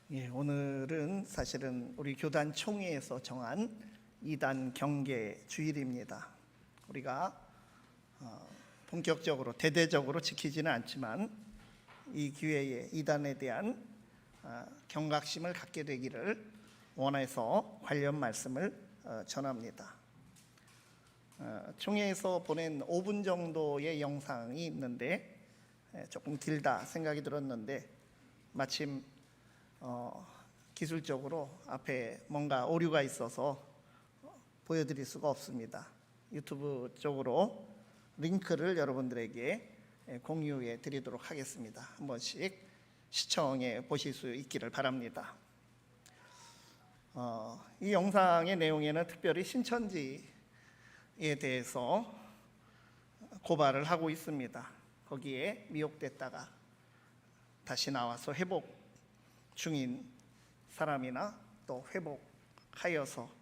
오늘은 사실은 우리 교단 총회에서 정한 이단 경계 주일입니다. 우리가 본격적으로 대대적으로 지키지는 않지만 이 기회에 이단에 대한 경각심을 갖게 되기를 원해서 관련 말씀을 전합니다. 총회에서 보낸 5분 정도의 영상이 있는데 조금 길다 생각이 들었는데 마침 기술적으로 앞에 뭔가 오류가 있어서 보여드릴 수가 없습니다. 유튜브 쪽으로 링크를 여러분들에게 공유해 드리도록 하겠습니다. 한 번씩 시청해 보실 수 있기를 바랍니다. 이 영상의 내용에는 특별히 신천지에 대해서 고발을 하고 있습니다. 거기에 미혹됐다가 다시 나와서 회복 중인 사람이나 또 회복하여서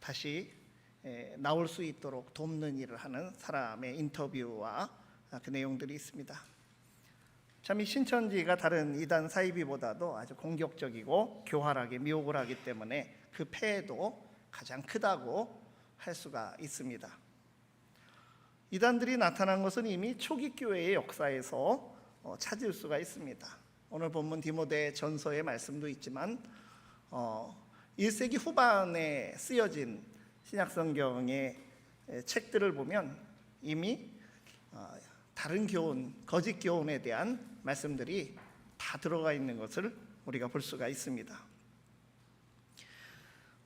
다시 나올 수 있도록 돕는 일을 하는 사람의 인터뷰와 그 내용들이 있습니다. 참 이 신천지가 다른 이단 사이비보다도 아주 공격적이고 교활하게 미혹을 하기 때문에 그 폐해도 가장 크다고 할 수가 있습니다. 이단들이 나타난 것은 이미 초기 교회의 역사에서 찾을 수가 있습니다. 오늘 본문 디모데 전서의 말씀도 있지만 1세기 후반에 쓰여진 신약성경의 책들을 보면 이미 다른 교훈, 거짓 교훈에 대한 말씀들이 다 들어가 있는 것을 우리가 볼 수가 있습니다.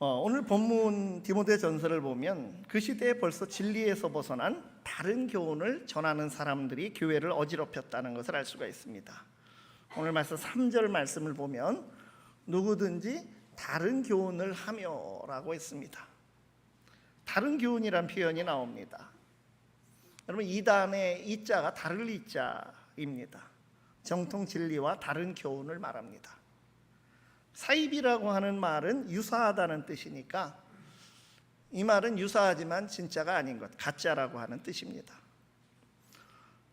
오늘 본문 디모데 전서를 보면 그 시대에 벌써 진리에서 벗어난 다른 교훈을 전하는 사람들이 교회를 어지럽혔다는 것을 알 수가 있습니다. 오늘 말씀 3절 말씀을 보면 누구든지 다른 교훈을 하며 라고 했습니다. 다른 교훈이란 표현이 나옵니다. 여러분, 이단의 이자가 다를 이자입니다. 정통 진리와 다른 교훈을 말합니다. 사입이라고 하는 말은 유사하다는 뜻이니까 이 말은 유사하지만 진짜가 아닌 것, 가짜라고 하는 뜻입니다.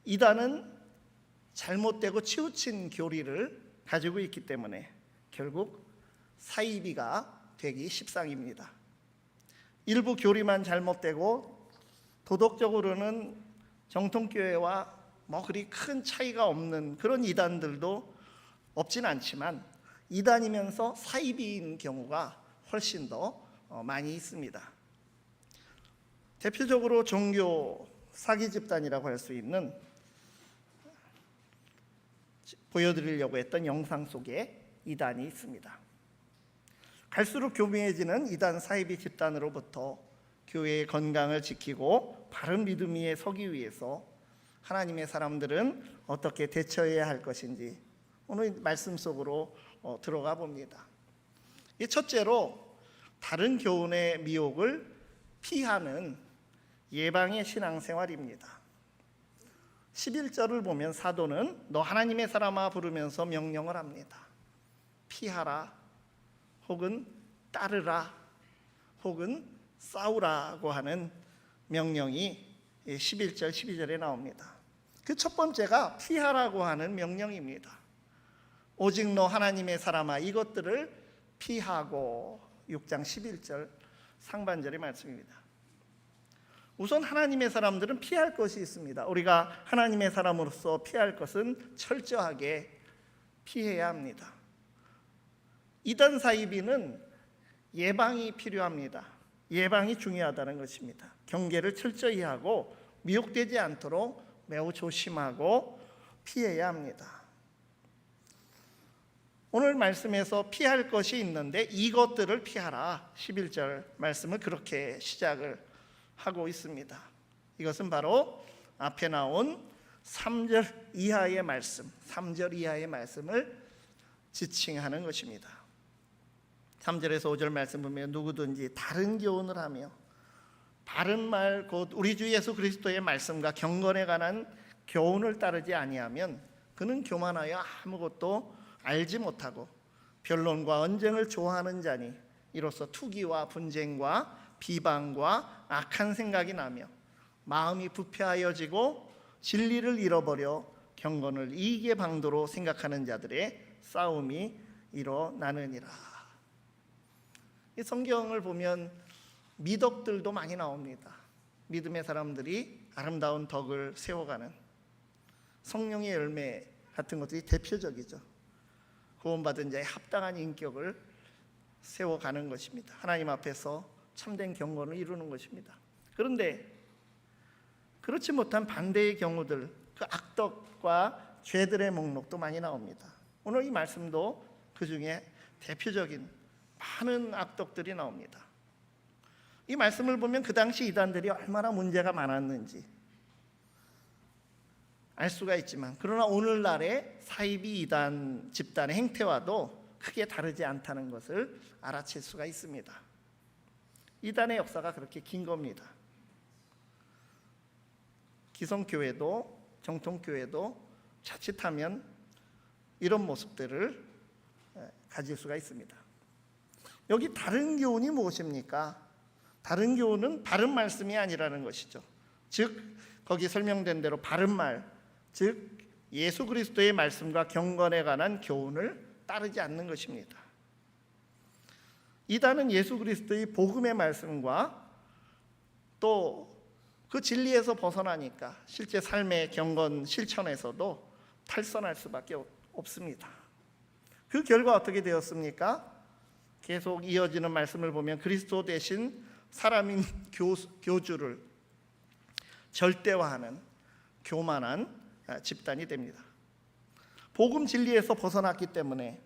이단은 잘못되고 치우친 교리를 가지고 있기 때문에 결국 사이비가 되기 십상입니다. 일부 교리만 잘못되고 도덕적으로는 정통교회와 그리 큰 차이가 없는 그런 이단들도 없진 않지만 이단이면서 사이비인 경우가 훨씬 더 많이 있습니다. 대표적으로 종교 사기 집단이라고 할 수 있는 보여드리려고 했던 영상 속에 이단이 있습니다. 갈수록 교묘해지는 이단 사이비 집단으로부터 교회의 건강을 지키고 바른 믿음 위에 서기 위해서 하나님의 사람들은 어떻게 대처해야 할 것인지 오늘 말씀 속으로 들어가 봅니다. 첫째로 다른 교훈의 미혹을 피하는 예방의 신앙생활입니다. 11절을 보면 사도는 너 하나님의 사람아 부르면서 명령을 합니다. 피하라 혹은 따르라 혹은 싸우라고 하는 명령이 11절 12절에 나옵니다. 그 첫 번째가 피하라고 하는 명령입니다. 오직 너 하나님의 사람아 이것들을 피하고 6장 11절 상반절의 말씀입니다. 우선 하나님의 사람들은 피할 것이 있습니다. 우리가 하나님의 사람으로서 피할 것은 철저하게 피해야 합니다. 이단 사이비는 예방이 필요합니다. 예방이 중요하다는 것입니다. 경계를 철저히 하고 미혹되지 않도록 매우 조심하고 피해야 합니다. 오늘 말씀에서 피할 것이 있는데 이것들을 피하라 11절 말씀을 그렇게 시작을 하고 있습니다. 이것은 바로 앞에 나온 3절 이하의 말씀, 3절 이하의 말씀을 지칭하는 것입니다. 3절에서 5절 말씀 보면 누구든지 다른 교훈을 하며 바른 말 곧 우리 주 예수 그리스도의 말씀과 경건에 관한 교훈을 따르지 아니하면 그는 교만하여 아무것도 알지 못하고 변론과 언쟁을 좋아하는 자니 이로써 투기와 분쟁과 비방과 악한 생각이 나며 마음이 부패하여지고 진리를 잃어버려 경건을 이익의 방도로 생각하는 자들의 싸움이 일어나느니라. 이 성경을 보면 미덕들도 많이 나옵니다. 믿음의 사람들이 아름다운 덕을 세워가는 성령의 열매 같은 것들이 대표적이죠. 구원받은 자의 합당한 인격을 세워가는 것입니다. 하나님 앞에서 참된 경건을 이루는 것입니다. 그런데 그렇지 못한 반대의 경우들, 그 악덕과 죄들의 목록도 많이 나옵니다. 오늘 이 말씀도 그 중에 대표적인 많은 악덕들이 나옵니다. 이 말씀을 보면 그 당시 이단들이 얼마나 문제가 많았는지 알 수가 있지만, 그러나 오늘날의 사이비 이단 집단의 행태와도 크게 다르지 않다는 것을 알아챌 수가 있습니다. 이단의 역사가 그렇게 긴 겁니다. 기성교회도 정통교회도 자칫하면 이런 모습들을 가질 수가 있습니다. 여기 다른 교훈이 무엇입니까? 다른 교훈은 바른 말씀이 아니라는 것이죠. 즉 거기 설명된 대로 바른 말, 즉 예수 그리스도의 말씀과 경건에 관한 교훈을 따르지 않는 것입니다. 이단은 예수 그리스도의 복음의 말씀과 또 그 진리에서 벗어나니까 실제 삶의 경건 실천에서도 탈선할 수밖에 없습니다. 그 결과 어떻게 되었습니까? 계속 이어지는 말씀을 보면 그리스도 대신 사람인 교주를 절대화하는 교만한 집단이 됩니다. 복음 진리에서 벗어났기 때문에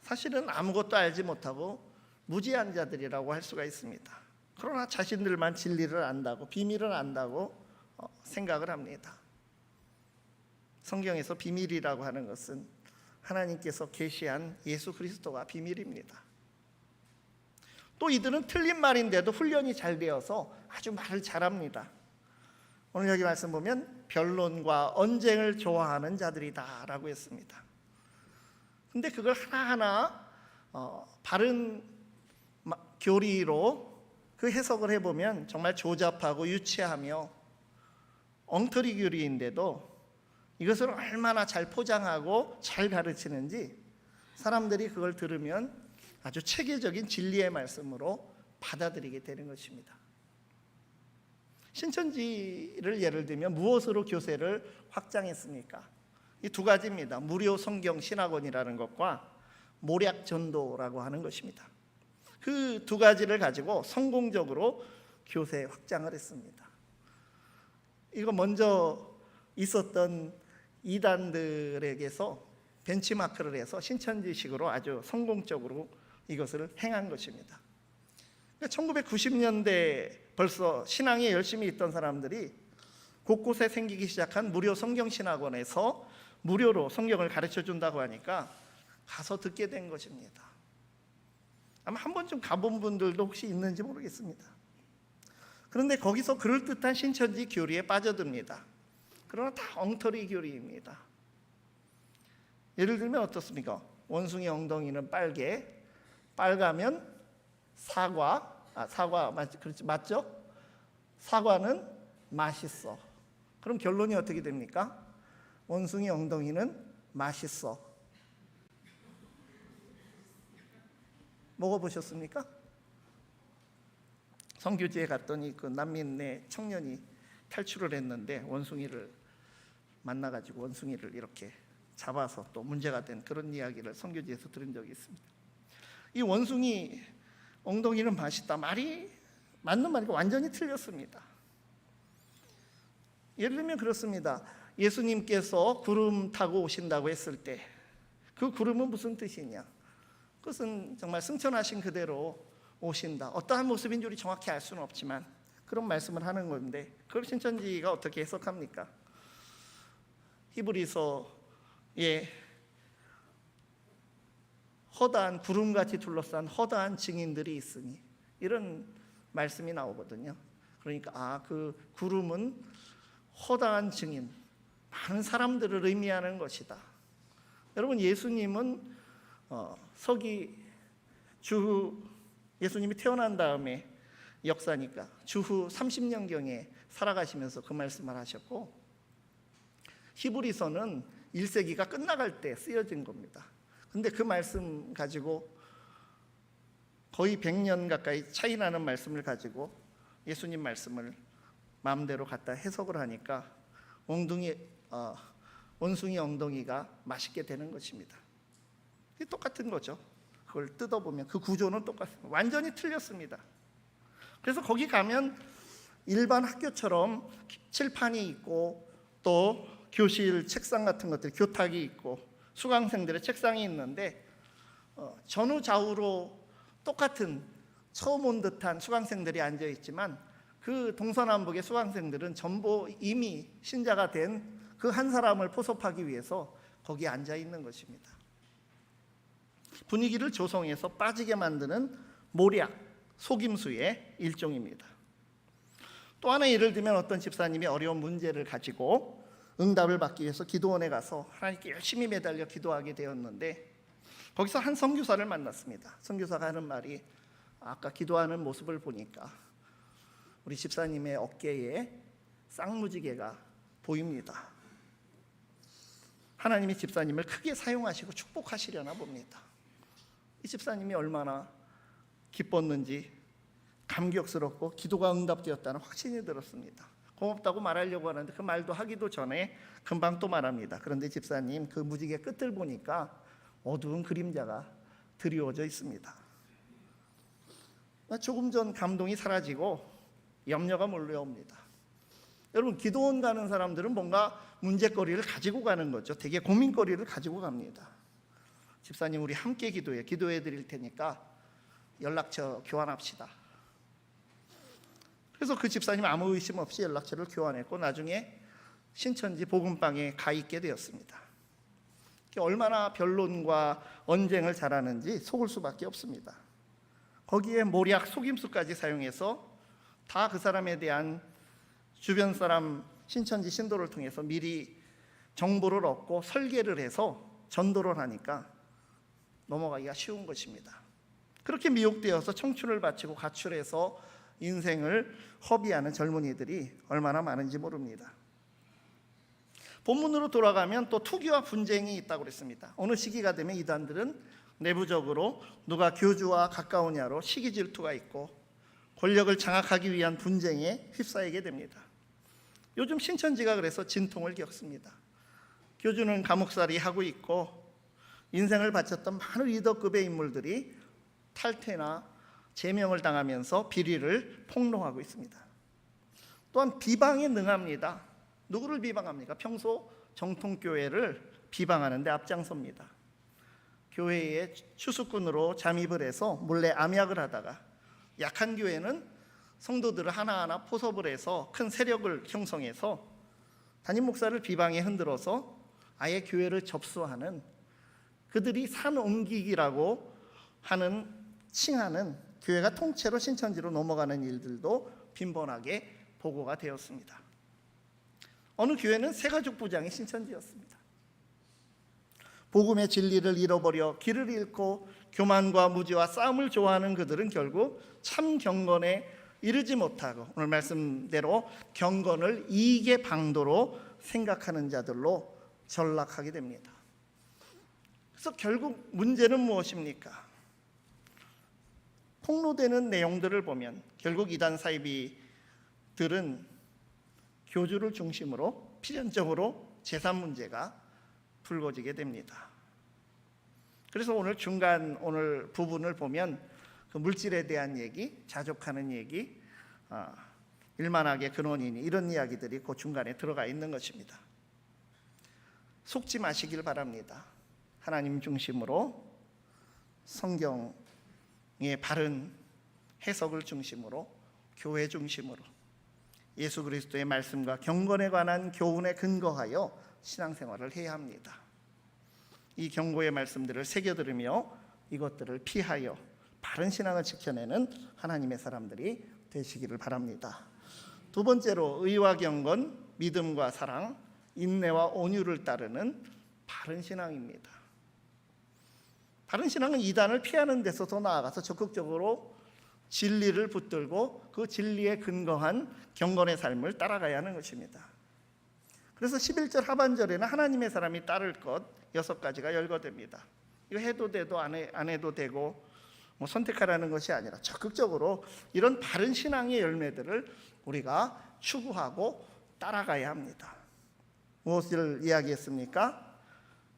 사실은 아무것도 알지 못하고 무지한 자들이라고 할 수가 있습니다. 그러나 자신들만 진리를 안다고, 비밀을 안다고 생각을 합니다. 성경에서 비밀이라고 하는 것은 하나님께서 계시한 예수 그리스도가 비밀입니다. 또 이들은 틀린 말인데도 훈련이 잘 되어서 아주 말을 잘합니다. 오늘 여기 말씀 보면 변론과 언쟁을 좋아하는 자들이다 라고 했습니다. 근데 그걸 하나하나 바른 교리로 그 해석을 해보면 정말 조잡하고 유치하며 엉터리 교리인데도 이것을 얼마나 잘 포장하고 잘 가르치는지 사람들이 그걸 들으면 아주 체계적인 진리의 말씀으로 받아들이게 되는 것입니다. 신천지를 예를 들면 무엇으로 교세를 확장했습니까? 이 두 가지입니다. 무료 성경 신학원이라는 것과 모략 전도라고 하는 것입니다. 그 두 가지를 가지고 성공적으로 교세 확장을 했습니다. 이거 먼저 있었던 이단들에게서 벤치마크를 해서 신천지식으로 아주 성공적으로 이것을 행한 것입니다. 1990년대 벌써 신앙에 열심히 있던 사람들이 곳곳에 생기기 시작한 무료 성경신학원에서 무료로 성경을 가르쳐준다고 하니까 가서 듣게 된 것입니다. 아마 한 번쯤 가본 분들도 혹시 있는지 모르겠습니다. 그런데 거기서 그럴듯한 신천지 교리에 빠져듭니다. 그러나 다 엉터리 교리입니다. 예를 들면 어떻습니까? 원숭이 엉덩이는 빨개, 빨가면 사과 맞죠? 사과는 맛있어. 그럼 결론이 어떻게 됩니까? 원숭이 엉덩이는 맛있어. 먹어보셨습니까? 선교지에 갔더니 그 난민의 청년이 탈출을 했는데 원숭이를 만나가지고 원숭이를 이렇게 잡아서 또 문제가 된 그런 이야기를 선교지에서 들은 적이 있습니다. 이 원숭이 엉덩이는 맛있다 말이 맞는 말이고 완전히 틀렸습니다. 예를 들면 그렇습니다. 예수님께서 구름 타고 오신다고 했을 때 그 구름은 무슨 뜻이냐? 그것은 정말 승천하신 그대로 오신다. 어떠한 모습인지 우리 정확히 알 수는 없지만 그런 말씀을 하는 건데 그걸 신천지가 어떻게 해석합니까? 히브리서에 허다한 구름같이 둘러싼 허다한 증인들이 있으니 이런 말씀이 나오거든요. 그러니까 그 구름은 허다한 증인, 많은 사람들을 의미하는 것이다. 여러분 예수님은 예수님이 태어난 다음에 역사니까 주후 30년경에 살아가시면서 그 말씀을 하셨고 히브리서는 1세기가 끝나갈 때 쓰여진 겁니다. 근데 그 말씀 가지고 거의 100년 가까이 차이 나는 말씀을 가지고 예수님 말씀을 마음대로 갖다 해석을 하니까 원숭이 엉덩이가 맛있게 되는 것입니다. 똑같은 거죠. 그걸 뜯어보면 그 구조는 똑같습니다. 완전히 틀렸습니다. 그래서 거기 가면 일반 학교처럼 칠판이 있고 또 교실 책상 같은 것들, 교탁이 있고 수강생들의 책상이 있는데 전후 좌우로 똑같은 처음 온 듯한 수강생들이 앉아 있지만 그 동서남북의 수강생들은 전부 이미 신자가 된 그 한 사람을 포섭하기 위해서 거기에 앉아 있는 것입니다. 분위기를 조성해서 빠지게 만드는 모략, 속임수의 일종입니다. 또 하나 예를 들면 어떤 집사님이 어려운 문제를 가지고 응답을 받기 위해서 기도원에 가서 하나님께 열심히 매달려 기도하게 되었는데 거기서 한 선교사를 만났습니다. 선교사가 하는 말이 아까 기도하는 모습을 보니까 우리 집사님의 어깨에 쌍무지개가 보입니다. 하나님이 집사님을 크게 사용하시고 축복하시려나 봅니다. 이 집사님이 얼마나 기뻤는지 감격스럽고 기도가 응답되었다는 확신이 들었습니다. 고맙다고 말하려고 하는데 그 말도 하기도 전에 금방 또 말합니다. 그런데 집사님 그 무지개 끝을 보니까 어두운 그림자가 드리워져 있습니다. 조금 전 감동이 사라지고 염려가 몰려옵니다. 여러분, 기도원 가는 사람들은 뭔가 문제거리를 가지고 가는 거죠. 되게 고민거리를 가지고 갑니다. 집사님 우리 함께 기도해 드릴 테니까 연락처 교환합시다. 그래서 그 집사님 아무 의심 없이 연락처를 교환했고 나중에 신천지 복음방에 가 있게 되었습니다. 얼마나 변론과 언쟁을 잘하는지 속을 수밖에 없습니다. 거기에 모략, 속임수까지 사용해서 다 그 사람에 대한 주변 사람 신천지 신도를 통해서 미리 정보를 얻고 설계를 해서 전도를 하니까 넘어가기가 쉬운 것입니다. 그렇게 미혹되어서 청춘을 바치고 가출해서 인생을 허비하는 젊은이들이 얼마나 많은지 모릅니다. 본문으로 돌아가면 또 투기와 분쟁이 있다고 그랬습니다. 어느 시기가 되면 이단들은 내부적으로 누가 교주와 가까우냐로 시기 질투가 있고 권력을 장악하기 위한 분쟁에 휩싸이게 됩니다. 요즘 신천지가 그래서 진통을 겪습니다. 교주는 감옥살이 하고 있고 인생을 바쳤던 많은 리더급의 인물들이 탈퇴나 제명을 당하면서 비리를 폭로하고 있습니다. 또한 비방에 능합니다. 누구를 비방합니까? 평소 정통교회를 비방하는데 앞장섭니다. 교회의 추수꾼으로 잠입을 해서 몰래 암약을 하다가 약한 교회는 성도들을 하나하나 포섭을 해서 큰 세력을 형성해서 담임 목사를 비방에 흔들어서 아예 교회를 접수하는, 그들이 산 옮기기라고 하는 칭하는 교회가 통째로 신천지로 넘어가는 일들도 빈번하게 보고가 되었습니다. 어느 교회는 새가족 부장이 신천지였습니다. 복음의 진리를 잃어버려 길을 잃고 교만과 무지와 싸움을 좋아하는 그들은 결국 참 경건에 이르지 못하고 오늘 말씀대로 경건을 이익의 방도로 생각하는 자들로 전락하게 됩니다. 그래서 결국 문제는 무엇입니까? 폭로되는 내용들을 보면 결국 이단 사이비들은 교주를 중심으로 필연적으로 재산 문제가 불거지게 됩니다. 그래서 오늘 오늘 부분을 보면 그 물질에 대한 얘기, 자족하는 얘기, 일만하게 근원이니 이런 이야기들이 그 중간에 들어가 있는 것입니다. 속지 마시길 바랍니다. 하나님 중심으로 성경의 바른 해석을 중심으로 교회 중심으로 예수 그리스도의 말씀과 경건에 관한 교훈에 근거하여 신앙생활을 해야 합니다. 이 경고의 말씀들을 새겨들으며 이것들을 피하여 바른 신앙을 지켜내는 하나님의 사람들이 되시기를 바랍니다. 두 번째로 의와 경건, 믿음과 사랑, 인내와 온유를 따르는 바른 신앙입니다. 바른 신앙은 이단을 피하는 데서 더 나아가서 적극적으로 진리를 붙들고 그 진리에 근거한 경건의 삶을 따라가야 하는 것입니다. 그래서 11절 하반절에는 하나님의 사람이 따를 것 6가지가 열거됩니다. 이거 해도 돼도 안 해도 되고 뭐 선택하라는 것이 아니라 적극적으로 이런 바른 신앙의 열매들을 우리가 추구하고 따라가야 합니다. 무엇을 이야기했습니까?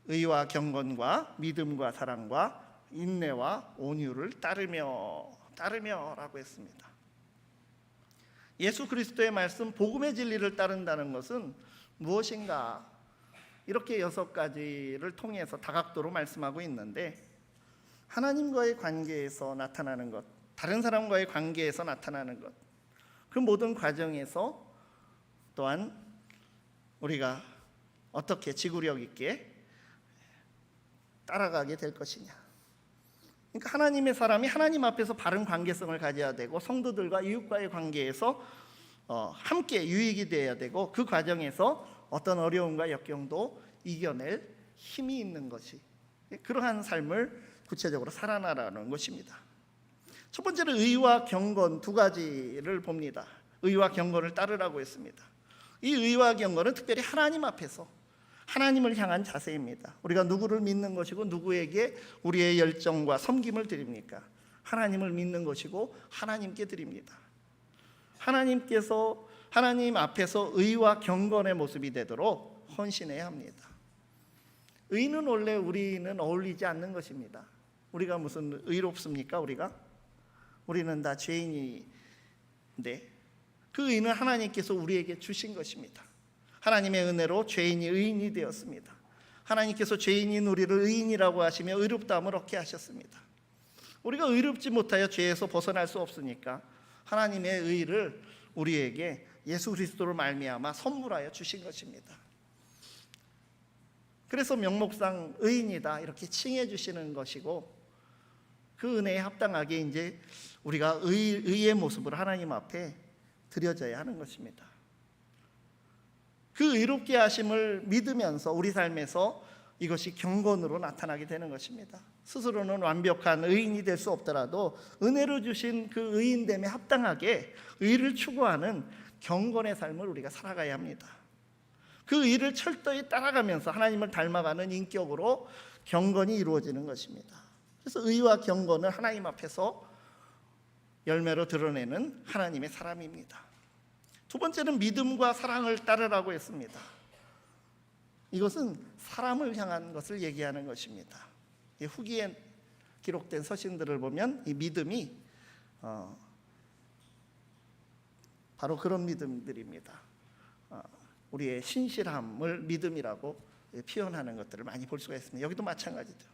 의와 경건과 믿음과 사랑과 인내와 온유를 따르며라고 했습니다. 예수 그리스도의 말씀 복음의 진리를 따른다는 것은 무엇인가? 이렇게 6가지를 통해서 다각도로 말씀하고 있는데, 하나님과의 관계에서 나타나는 것, 다른 사람과의 관계에서 나타나는 것, 그 모든 과정에서 또한 우리가 어떻게 지구력 있게 따라가게 될 것이냐. 그러니까 하나님의 사람이 하나님 앞에서 바른 관계성을 가져야 되고, 성도들과 이웃과의 관계에서 함께 유익이 되어야 되고, 그 과정에서 어떤 어려움과 역경도 이겨낼 힘이 있는 것이, 그러한 삶을 구체적으로 살아나라는 것입니다. 첫 번째는 의와 경건 2가지를 봅니다. 의와 경건을 따르라고 했습니다. 이 의와 경건은 특별히 하나님 앞에서 하나님을 향한 자세입니다. 우리가 누구를 믿는 것이고 누구에게 우리의 열정과 섬김을 드립니까? 하나님을 믿는 것이고 하나님께 드립니다. 하나님께서 하나님 앞에서 의와 경건의 모습이 되도록 헌신해야 합니다. 의는 원래 우리는 어울리지 않는 것입니다. 우리가 무슨 의롭습니까? 우리는 다 죄인인데, 그 의는 하나님께서 우리에게 주신 것입니다. 하나님의 은혜로 죄인이 의인이 되었습니다. 하나님께서 죄인인 우리를 의인이라고 하시며 의롭다함을 얻게 하셨습니다. 우리가 의롭지 못하여 죄에서 벗어날 수 없으니까 하나님의 의를 우리에게 예수 그리스도로 말미암아 선물하여 주신 것입니다. 그래서 명목상 의인이다 이렇게 칭해 주시는 것이고, 그 은혜에 합당하게 이제 우리가 의의 모습을 하나님 앞에 드려져야 하는 것입니다. 그 의롭게 하심을 믿으면서 우리 삶에서 이것이 경건으로 나타나게 되는 것입니다. 스스로는 완벽한 의인이 될 수 없더라도 은혜로 주신 그 의인됨에 합당하게 의를 추구하는 경건의 삶을 우리가 살아가야 합니다. 그 의를 철저히 따라가면서 하나님을 닮아가는 인격으로 경건이 이루어지는 것입니다. 그래서 의와 경건을 하나님 앞에서 열매로 드러내는 하나님의 사람입니다. 2번째는 믿음과 사랑을 따르라고 했습니다. 이것은 사람을 향한 것을 얘기하는 것입니다. 후기에 기록된 서신들을 보면 이 믿음이 바로 그런 믿음들입니다. 우리의 신실함을 믿음이라고 표현하는 것들을 많이 볼 수가 있습니다. 여기도 마찬가지죠.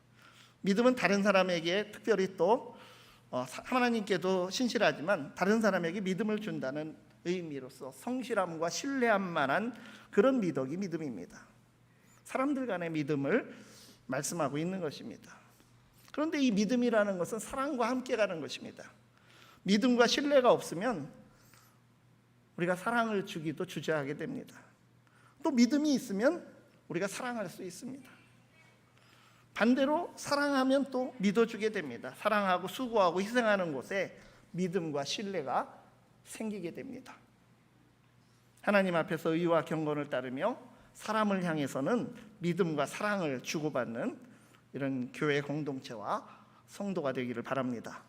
믿음은 다른 사람에게 특별히 또 하나님께도 신실하지만 다른 사람에게 믿음을 준다는 의미로서 성실함과 신뢰함만한 그런 미덕이 믿음입니다. 사람들 간의 믿음을 말씀하고 있는 것입니다. 그런데 이 믿음이라는 것은 사랑과 함께 가는 것입니다. 믿음과 신뢰가 없으면 우리가 사랑을 주기도 주저하게 됩니다. 또 믿음이 있으면 우리가 사랑할 수 있습니다. 반대로 사랑하면 또 믿어주게 됩니다. 사랑하고 수고하고 희생하는 곳에 믿음과 신뢰가 생기게 됩니다. 하나님 앞에서 의와 경건을 따르며 사람을 향해서는 믿음과 사랑을 주고받는 이런 교회 공동체와 성도가 되기를 바랍니다.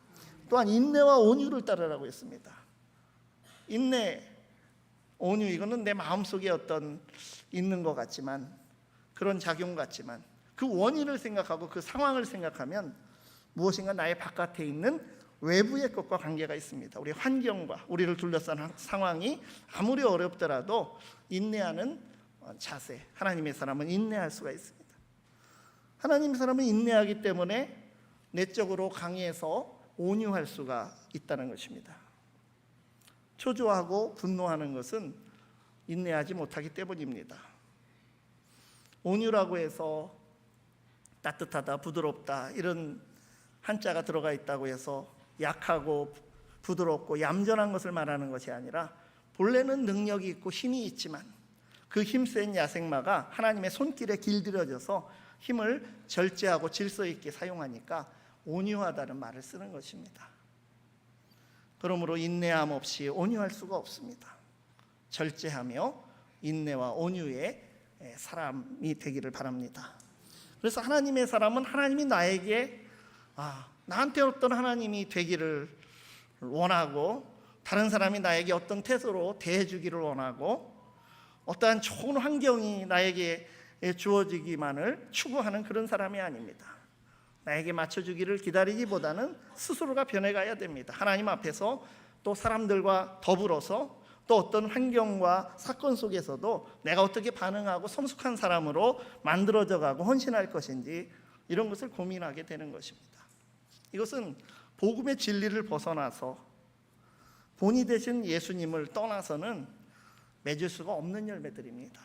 또한 인내와 온유를 따르라고 했습니다. 인내, 온유, 이거는 내 마음속에 어떤 있는 것 같지만, 그런 작용 같지만 그 원인을 생각하고 그 상황을 생각하면 무엇인가 나의 바깥에 있는 외부의 것과 관계가 있습니다. 우리 환경과 우리를 둘러싼 상황이 아무리 어렵더라도 인내하는 자세, 하나님의 사람은 인내할 수가 있습니다. 하나님의 사람은 인내하기 때문에 내적으로 강해서 온유할 수가 있다는 것입니다. 초조하고 분노하는 것은 인내하지 못하기 때문입니다. 온유라고 해서 따뜻하다, 부드럽다 이런 한자가 들어가 있다고 해서 약하고 부드럽고 얌전한 것을 말하는 것이 아니라, 본래는 능력이 있고 힘이 있지만 그 힘센 야생마가 하나님의 손길에 길들여져서 힘을 절제하고 질서 있게 사용하니까 온유하다는 말을 쓰는 것입니다. 그러므로 인내함 없이 온유할 수가 없습니다. 절제하며 인내와 온유의 사람이 되기를 바랍니다. 그래서 하나님의 사람은 하나님이 나에게 나한테 어떤 하나님이 되기를 원하고, 다른 사람이 나에게 어떤 태도로 대해주기를 원하고, 어떠한 좋은 환경이 나에게 주어지기만을 추구하는 그런 사람이 아닙니다. 나에게 맞춰주기를 기다리기보다는 스스로가 변해가야 됩니다. 하나님 앞에서, 또 사람들과 더불어서, 또 어떤 환경과 사건 속에서도 내가 어떻게 반응하고 성숙한 사람으로 만들어져 가고 헌신할 것인지, 이런 것을 고민하게 되는 것입니다. 이것은 복음의 진리를 벗어나서 본이 되신 예수님을 떠나서는 맺을 수가 없는 열매들입니다.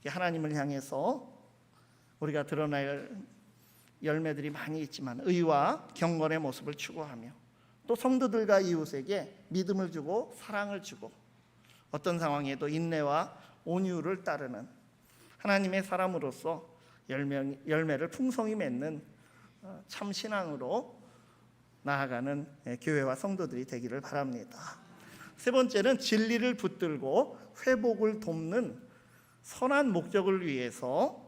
하나님을 향해서 우리가 드러낼 열매들이 많이 있지만, 의와 경건의 모습을 추구하며, 또 성도들과 이웃에게 믿음을 주고 사랑을 주고, 어떤 상황에도 인내와 온유를 따르는 하나님의 사람으로서 열매를 풍성히 맺는 참 신앙으로 나아가는 교회와 성도들이 되기를 바랍니다. 세 번째는 진리를 붙들고 회복을 돕는 선한 목적을 위해서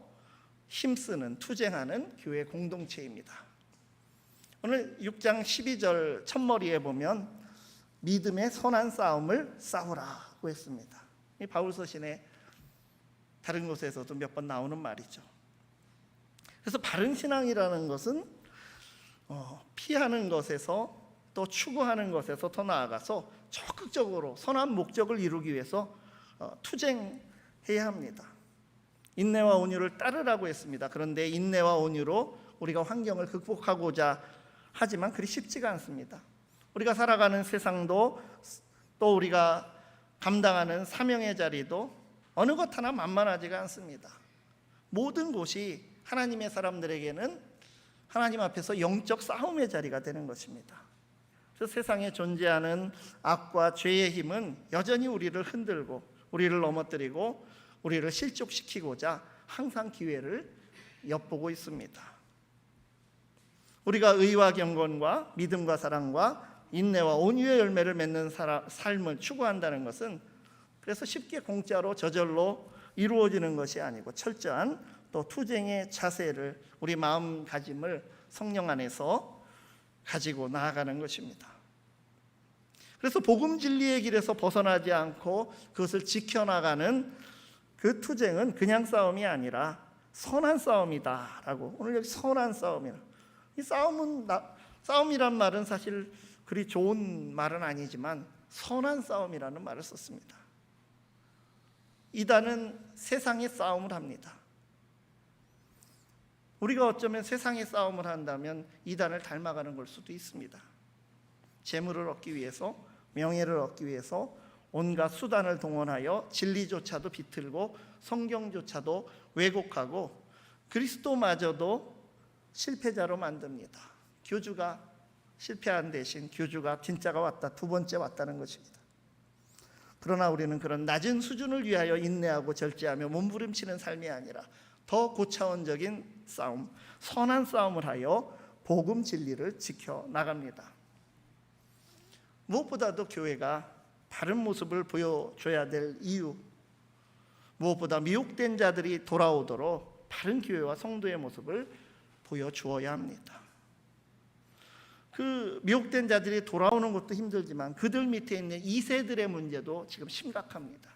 힘쓰는, 투쟁하는 교회 공동체입니다. 오늘 6장 12절 첫머리에 보면 믿음의 선한 싸움을 싸우라고 했습니다. 이 바울 서신의 다른 곳에서도 몇 번 나오는 말이죠. 그래서 바른 신앙이라는 것은 피하는 것에서, 또 추구하는 것에서 더 나아가서 적극적으로 선한 목적을 이루기 위해서 투쟁해야 합니다. 인내와 온유를 따르라고 했습니다. 그런데 인내와 온유로 우리가 환경을 극복하고자 하지만 그리 쉽지가 않습니다. 우리가 살아가는 세상도, 또 우리가 감당하는 사명의 자리도 어느 것 하나 만만하지가 않습니다. 모든 곳이 하나님의 사람들에게는 하나님 앞에서 영적 싸움의 자리가 되는 것입니다. 그래서 세상에 존재하는 악과 죄의 힘은 여전히 우리를 흔들고, 우리를 넘어뜨리고, 우리를 실족시키고자 항상 기회를 엿보고 있습니다. 우리가 의와 경건과 믿음과 사랑과 인내와 온유의 열매를 맺는 삶을 추구한다는 것은, 그래서 쉽게 공짜로 저절로 이루어지는 것이 아니고 철저한 또 투쟁의 자세를, 우리 마음가짐을 성령 안에서 가지고 나아가는 것입니다. 그래서 복음 진리의 길에서 벗어나지 않고 그것을 지켜나가는 그 투쟁은 그냥 싸움이 아니라 선한 싸움이다라고, 오늘 여기 선한 싸움이라, 이 싸움이란 말은 사실 그리 좋은 말은 아니지만 선한 싸움이라는 말을 썼습니다. 이단은 세상의 싸움을 합니다. 우리가 어쩌면 세상의 싸움을 한다면 이단을 닮아가는 걸 수도 있습니다. 재물을 얻기 위해서, 명예를 얻기 위해서 온갖 수단을 동원하여 진리조차도 비틀고 성경조차도 왜곡하고 그리스도마저도 실패자로 만듭니다. 교주가 실패한 대신 교주가 진짜가 왔다, 두 번째 왔다는 것입니다. 그러나 우리는 그런 낮은 수준을 위하여 인내하고 절제하며 몸부림치는 삶이 아니라 더 고차원적인 싸움, 선한 싸움을 하여 복음 진리를 지켜나갑니다. 무엇보다도 교회가 바른 모습을 보여줘야 될 이유, 무엇보다 미혹된 자들이 돌아오도록 바른 교회와 성도의 모습을 보여주어야 합니다. 그 미혹된 자들이 돌아오는 것도 힘들지만 그들 밑에 있는 2세들의 문제도 지금 심각합니다.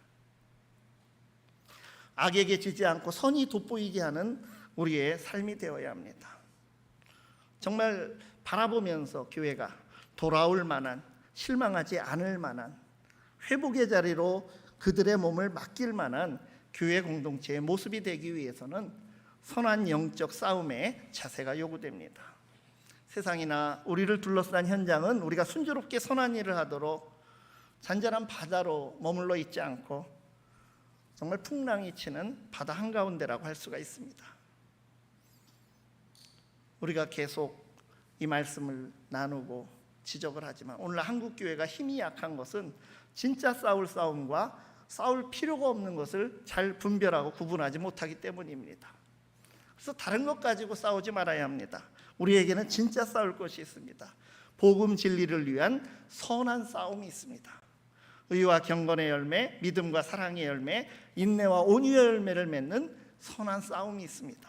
악에게 지지 않고 선이 돋보이게 하는 우리의 삶이 되어야 합니다. 정말 바라보면서 교회가 돌아올 만한, 실망하지 않을 만한, 회복의 자리로 그들의 몸을 맡길 만한 교회 공동체의 모습이 되기 위해서는 선한 영적 싸움의 자세가 요구됩니다. 세상이나 우리를 둘러싼 현장은 우리가 순조롭게 선한 일을 하도록 잔잔한 바다로 머물러 있지 않고 정말 풍랑이 치는 바다 한가운데라고 할 수가 있습니다. 우리가 계속 이 말씀을 나누고 지적을 하지만 오늘 한국 교회가 힘이 약한 것은 진짜 싸울 싸움과 싸울 필요가 없는 것을 잘 분별하고 구분하지 못하기 때문입니다. 그래서 다른 것 가지고 싸우지 말아야 합니다. 우리에게는 진짜 싸울 것이 있습니다. 복음 진리를 위한 선한 싸움이 있습니다. 의와 경건의 열매, 믿음과 사랑의 열매, 인내와 온유의 열매를 맺는 선한 싸움이 있습니다.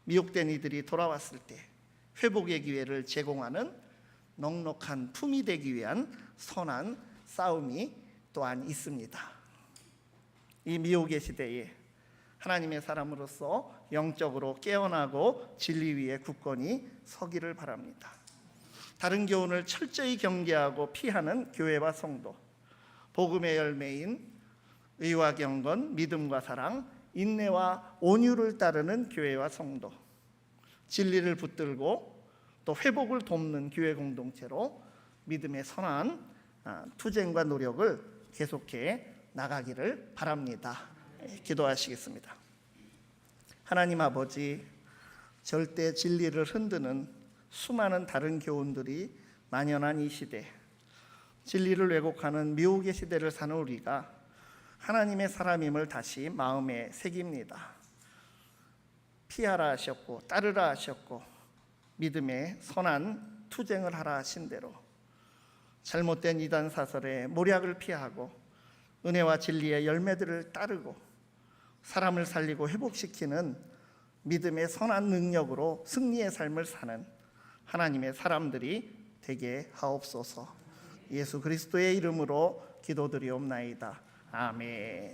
미혹된 이들이 돌아왔을 때 회복의 기회를 제공하는 넉넉한 품이 되기 위한 선한 싸움이 또한 있습니다. 이 미혹의 시대에 하나님의 사람으로서 영적으로 깨어나고 진리 위에 굳건히 서기를 바랍니다. 다른 교훈을 철저히 경계하고 피하는 교회와 성도, 복음의 열매인 의와 경건, 믿음과 사랑, 인내와 온유를 따르는 교회와 성도, 진리를 붙들고 또 회복을 돕는 교회 공동체로 믿음의 선한 투쟁과 노력을 계속해 나가기를 바랍니다. 기도하시겠습니다. 하나님 아버지, 절대 진리를 흔드는 수많은 다른 교훈들이 만연한 이 시대, 진리를 왜곡하는 미혹의 시대를 사는 우리가 하나님의 사람임을 다시 마음에 새깁니다. 피하라 하셨고 따르라 하셨고 믿음의 선한 투쟁을 하라 하신 대로 잘못된 이단 사설의 모략을 피하고 은혜와 진리의 열매들을 따르고 사람을 살리고 회복시키는 믿음의 선한 능력으로 승리의 삶을 사는 하나님의 사람들이 되게 하옵소서. 예수 그리스도의 이름으로 기도드리옵나이다. 아멘.